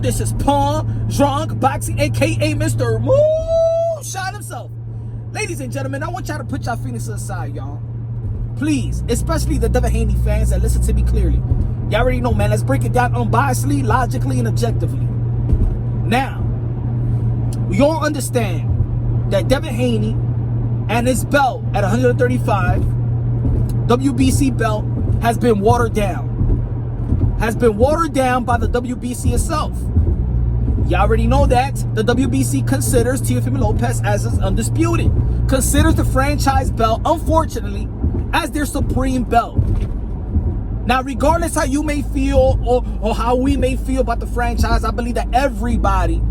This is Pawn Drunk Boxing, aka Mr. Moonshine himself. Ladies and gentlemen, I want y'all to put y'all feelings aside, y'all. Please, especially the Devin Haney fans that listen to me clearly. Y'all already know, man. Let's break it down unbiasedly, logically, and objectively. Now, we all understand that Devin Haney and his belt at 135, WBC belt, has been watered down. Has been watered down by the WBC itself. Y'all already know that the WBC considers Teofimo Lopez as undisputed. Considers the franchise belt, unfortunately, as their supreme belt. Now, regardless how you may feel or how we may feel about the franchise, I believe that everybody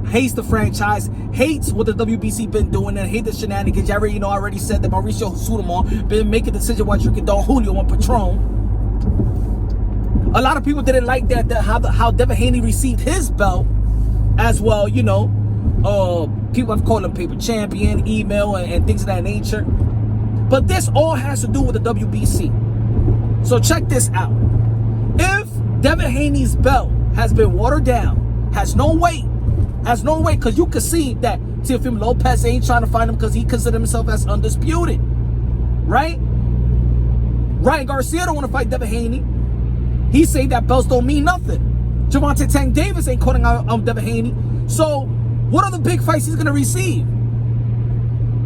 hates the franchise, hates what the WBC been doing, and hate the shenanigans. Y'all already know, I already said that Mauricio Sudamon been making a decision while drinking Don Julio on Patron. A lot of people didn't like that how Devin Haney received his belt as well. You know, people have called him paper champion, email, and things of that nature. But this all has to do with the WBC. So check this out. If Devin Haney's belt has been watered down, has no weight, because you can see that Teofimo Lopez ain't trying to find him because he considers himself as undisputed, right? Ryan Garcia don't want to fight Devin Haney. He say that belts don't mean nothing. Gervonta Tank Davis ain't calling out Devin Haney. So what are the big fights he's going to receive?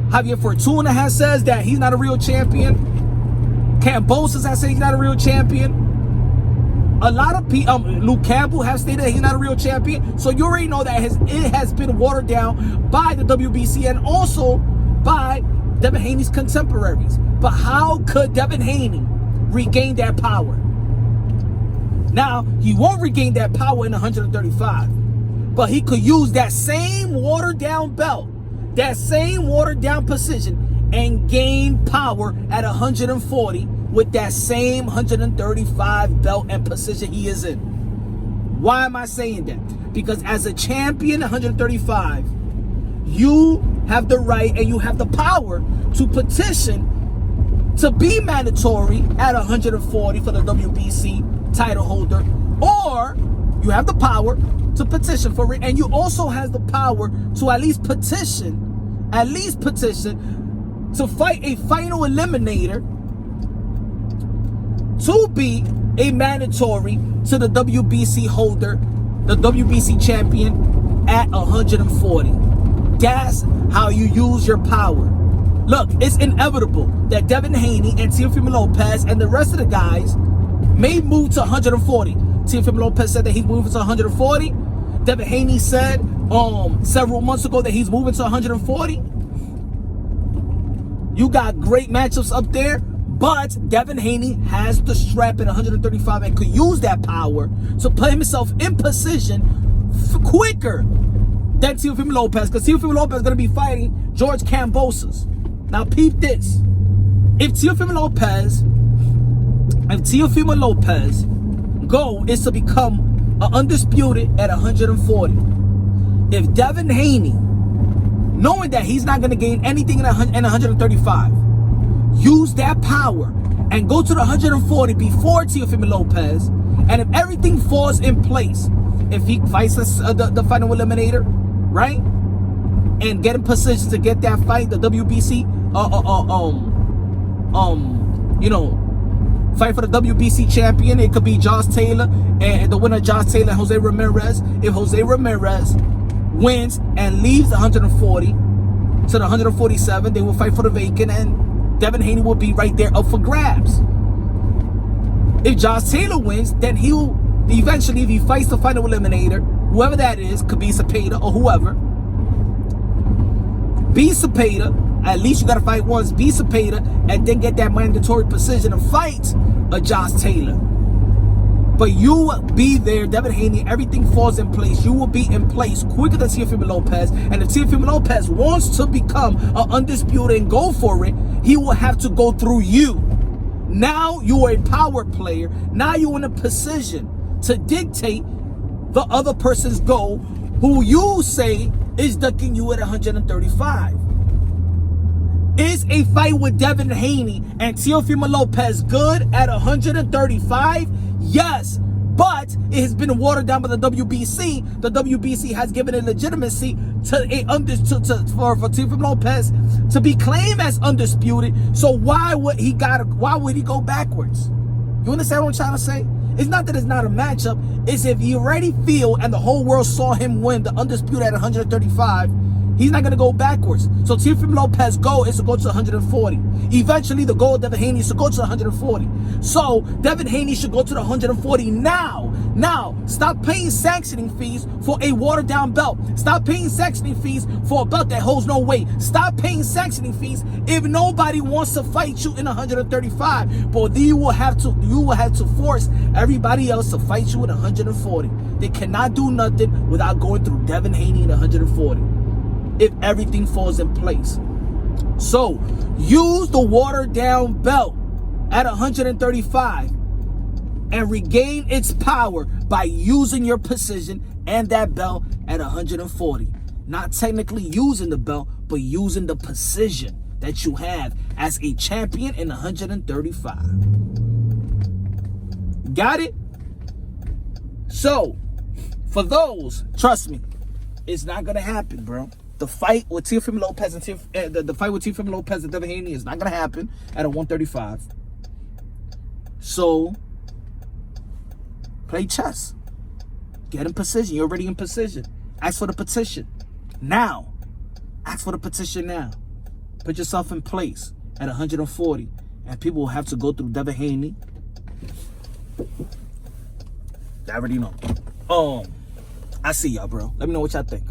Javier Fortuna says that he's not a real champion. Cambosos has said he's not a real champion. A lot of people, Luke Campbell has stated that he's not a real champion. So you already know that it has been watered down by the WBC and also by Devin Haney's contemporaries. But how could Devin Haney regain that power? Now, he won't regain that power in 135, but he could use that same watered down belt, that same watered down position, and gain power at 140 with that same 135 belt and position he is in. Why am I saying that? Because as a champion 135, you have the right and you have the power to petition to be mandatory at 140 for the WBC title holder, or you have the power to petition for it, and you also have the power to at least petition to fight a final eliminator to be a mandatory to the WBC holder, the WBC champion at 140. That's how you use your power. Look, it's inevitable that Devin Haney and Teofimo Lopez and the rest of the guys may move to 140. Teofimo Lopez said that he's moving to 140. Devin Haney said several months ago that he's moving to 140. You got great matchups up there, but Devin Haney has the strap at 135 and could use that power to put himself in position quicker than Teofimo Lopez, because Teofimo Lopez is going to be fighting George Cambosos. Now peep this. If Teofimo Lopez goal is to become undisputed at 140. If Devin Haney, knowing that he's not going to gain anything in 135, use that power and go to the 140 before Teofimo Lopez, and if everything falls in place, if he fights the final eliminator, right, and get in position to get that fight, the WBC, you know, fight for the WBC champion. It could be Josh Taylor and the winner, Josh Taylor and Jose Ramirez. If Jose Ramirez wins and leaves the 140 to the 147, they will fight for the vacant, and Devin Haney will be right there up for grabs. If Josh Taylor wins, then he'll eventually, if he fights the final eliminator, whoever that is, could be Cepeda or whoever, be Cepeda. At least you got to fight once, be Cepeda, and then get that mandatory position and fight a Josh Taylor. But you will be there, Devin Haney, everything falls in place. You will be in place quicker than Teofimo Lopez. And if Teofimo Lopez wants to become an undisputed and go for it, he will have to go through you. Now you are a power player. Now you're in a position to dictate the other person's goal, who you say is ducking you at 135. Is a fight with Devin Haney and Teofimo Lopez good at 135? Yes, But it has been watered down by the WBC. The WBC has given it legitimacy for Teofimo Lopez to be claimed as undisputed. So why would he go backwards? You understand what I'm trying to say? It's not that it's not a matchup. It's if you already feel and the whole world saw him win the undisputed at 135, he's not going to go backwards. So Teofimo Lopez's goal is to go to 140. Eventually, the goal of Devin Haney is to go to 140. So Devin Haney should go to the 140 now. Now, stop paying sanctioning fees for a watered-down belt. Stop paying sanctioning fees for a belt that holds no weight. Stop paying sanctioning fees if nobody wants to fight you in 135. But you will have to force everybody else to fight you in 140. They cannot do nothing without going through Devin Haney in 140. If everything falls in place. So use the watered down belt at 135 and regain its power by using your precision and that belt at 140. Not technically using the belt, but using the precision that you have as a champion in 135. Got it? So for those, trust me, it's not gonna happen, bro. The fight with Teofimo Lopez and Devin Haney is not gonna happen at a 135. So play chess. Get in position. You're already in position. Ask for the petition now. Ask for the petition now. Put yourself in place at 140, and people will have to go through Devin Haney. I already know. I see y'all, bro. Let me know what y'all think.